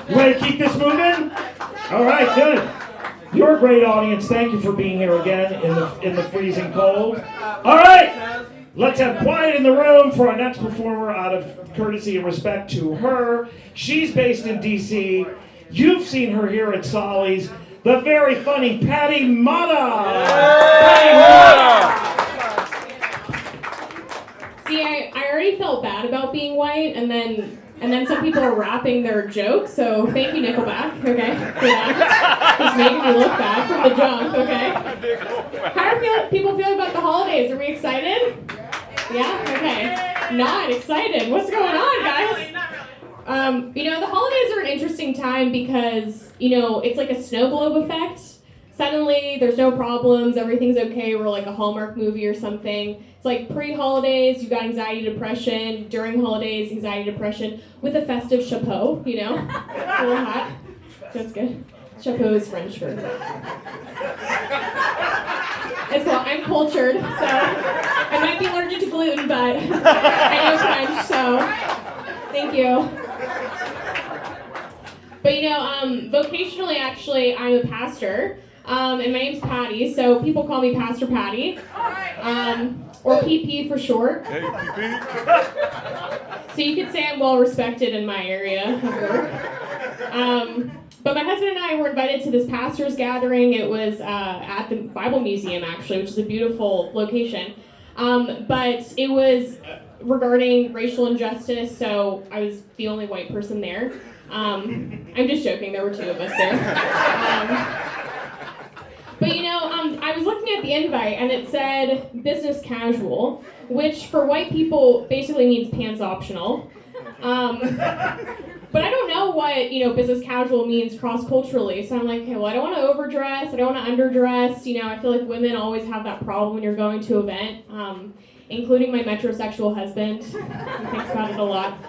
You ready to keep this moving? All right, good. You're a great audience. Thank you for being here again in the freezing cold. All right, let's have quiet in the room for our next performer out of courtesy and respect to her. She's based in D.C. You've seen her here at Solly's. The very funny Patty Mata. See, I already felt bad about being white, and then some people are rapping their jokes, so thank you, Nickelback, okay, for that. Just making me look bad from the jump, okay? How are people feeling about the holidays? Are we excited? Yeah? Okay. Not excited. What's going on, guys? The holidays are an interesting time because, it's like a snow globe effect. Suddenly, there's no problems, everything's okay, we're like a Hallmark movie or something. It's like pre-holidays, you've got anxiety, depression. During holidays, anxiety, depression, with a festive chapeau, It's a little hot, so it's good. Chapeau is French for... I'm cultured, so I might be allergic to gluten, but I know French, so thank you. But vocationally, actually, I'm a pastor. And my name's Patty, so people call me Pastor Patty, or PP for short. Hey, PP. So you could say I'm well respected in my area of work. But my husband and I were invited to this pastor's gathering. It was at the Bible Museum, actually, which is a beautiful location. But it was regarding racial injustice, so I was the only white person there. I'm just joking, there were two of us there. But I was looking at the invite and it said business casual, which for white people basically means pants optional. But I don't know what, business casual means cross-culturally. So I'm like, okay, well, I don't want to overdress, I don't want to underdress. I feel like women always have that problem when you're going to an event, including my metrosexual husband. He thinks about it a lot.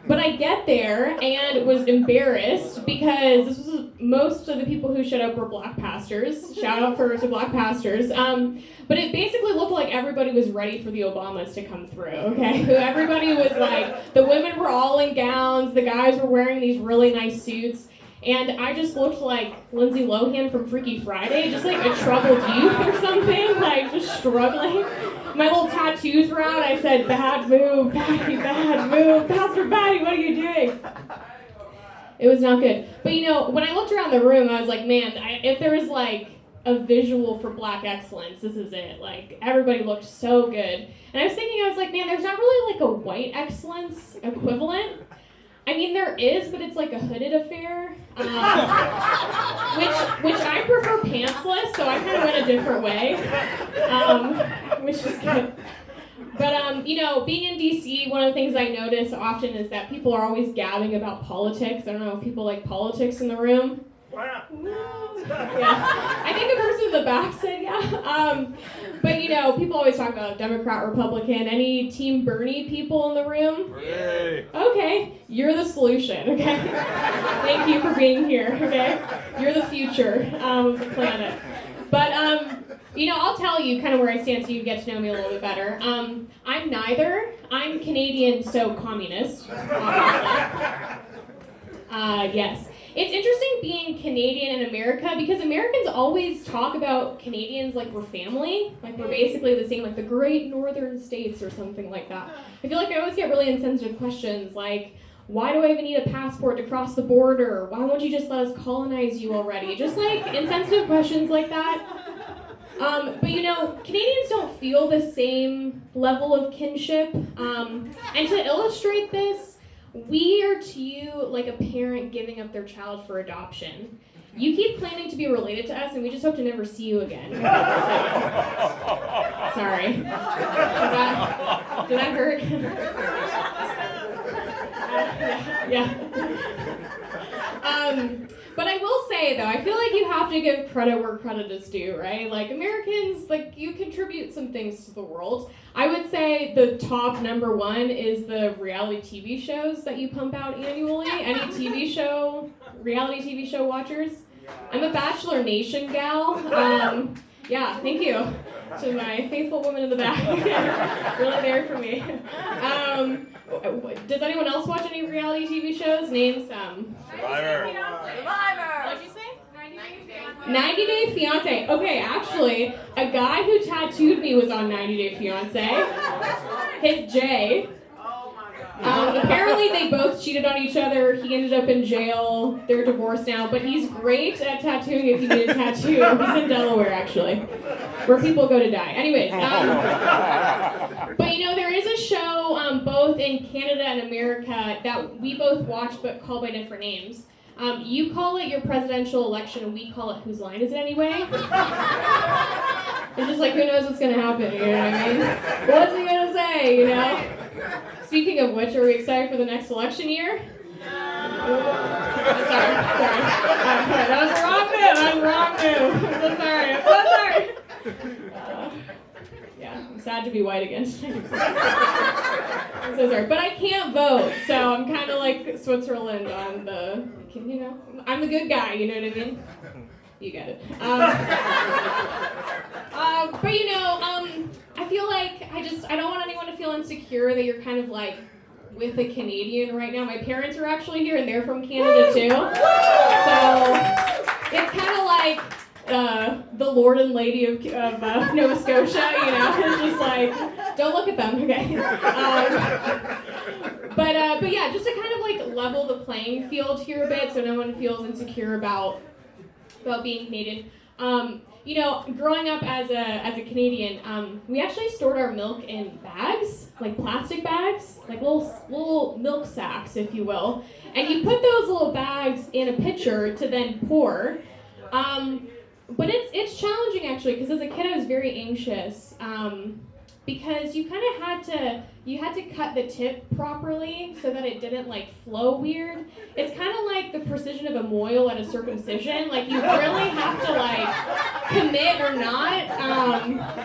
But I get there and was embarrassed because this was most of the people who showed up were black pastors. Shout out to black pastors. But it basically looked like everybody was ready for the Obamas to come through, okay? Everybody was like, the women were all in gowns, the guys were wearing these really nice suits, and I just looked like Lindsay Lohan from Freaky Friday, just like a troubled youth or something, like just struggling. My little tattoos were out. I said, bad move, Patty, bad move. Pastor Patty, what are you doing? It was not good. But when I looked around the room, I was like, man, if there was like a visual for black excellence, this is it. Like, everybody looked so good. And I was like, man, there's not really like a white excellence equivalent. I mean, there is, but it's like a hooded affair, which I prefer pantsless, so I kind of went a different way, which is good. But, being in D.C., one of the things I notice often is that people are always gabbing about politics. I don't know if people like politics in the room. Yeah, I think the person in the back said yeah. But people always talk about Democrat, Republican. Any Team Bernie people in the room? Hey. Okay, you're the solution. Okay, thank you for being here. Okay, you're the future of the planet. But I'll tell you kind of where I stand so you get to know me a little bit better. I'm neither. I'm Canadian, so communist. Obviously. Yes. It's interesting being Canadian in America because Americans always talk about Canadians like we're family, like we're basically the same, like the great northern states or something like that. I feel like I always get really insensitive questions like, why do I even need a passport to cross the border? Why won't you just let us colonize you already? Just like insensitive questions like that. But Canadians don't feel the same level of kinship. And to illustrate this, we are to you like a parent giving up their child for adoption. You keep claiming to be related to us, and we just hope to never see you again. So, sorry. Did that hurt? Yeah. But I will say, though, I feel like you have to give credit where credit is due, right? Like, Americans, you contribute some things to the world. I would say the top number one is the reality TV shows that you pump out annually. Any reality TV show watchers? I'm a Bachelor Nation gal. Yeah, thank you to my faithful woman in the back. Really there for me. Does anyone else watch any reality TV shows? Names? Survivor. What'd you say? 90 Day Fiance. Okay, actually, a guy who tattooed me was on 90 Day Fiance. His Jay. Apparently, they both cheated on each other. He ended up in jail. They're divorced now, but he's great at tattooing if you need a tattoo. He's in Delaware, actually, where people go to die. Anyways, but you know, there is a show both in Canada and America that we both watch but call by different names. You call it your presidential election, and we call it Whose Line Is It Anyway? It's just like, who knows what's going to happen, you know what I mean? What's he going to say, you know? Speaking of which, are we excited for the next election year? Sorry. That was the wrong move. I'm so sorry. Yeah, I'm sad to be white again. I'm so sorry. But I can't vote, so I'm kind of like Switzerland on the, you know, I'm the good guy, you know what I mean? You get it. But you know, I feel like I don't want anyone to feel insecure that you're kind of like with a Canadian right now. My parents are actually here and they're from Canada too. So it's kind of like the Lord and Lady of Nova Scotia, you know? It's just like, don't look at them, okay? But yeah, just to kind of like level the playing field here a bit so no one feels insecure about being Canadian. You know, growing up as a Canadian, we actually stored our milk in bags, like plastic bags, like little milk sacks, if you will. And you put those little bags in a pitcher to then pour. But it's challenging actually, because as a kid I was very anxious. Because you kind of had to cut the tip properly so that it didn't like flow weird. It's kind of like the precision of a moil at a circumcision. Like you really have to like commit or not,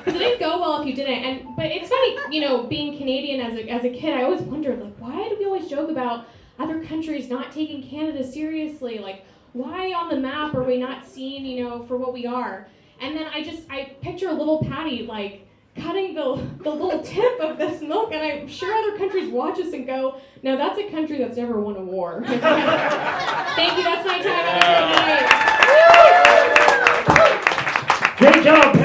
because it didn't go well if you didn't. But it's funny, you know, being Canadian as a kid, I always wondered like, why do we always joke about other countries not taking Canada seriously? Like, why on the map are we not seen, you know, for what we are? And then I picture a little Patty like cutting the little tip of this milk, and I'm sure other countries watch us and go, no, that's a country that's never won a war. Thank you, that's my time. Have a great night. Great job,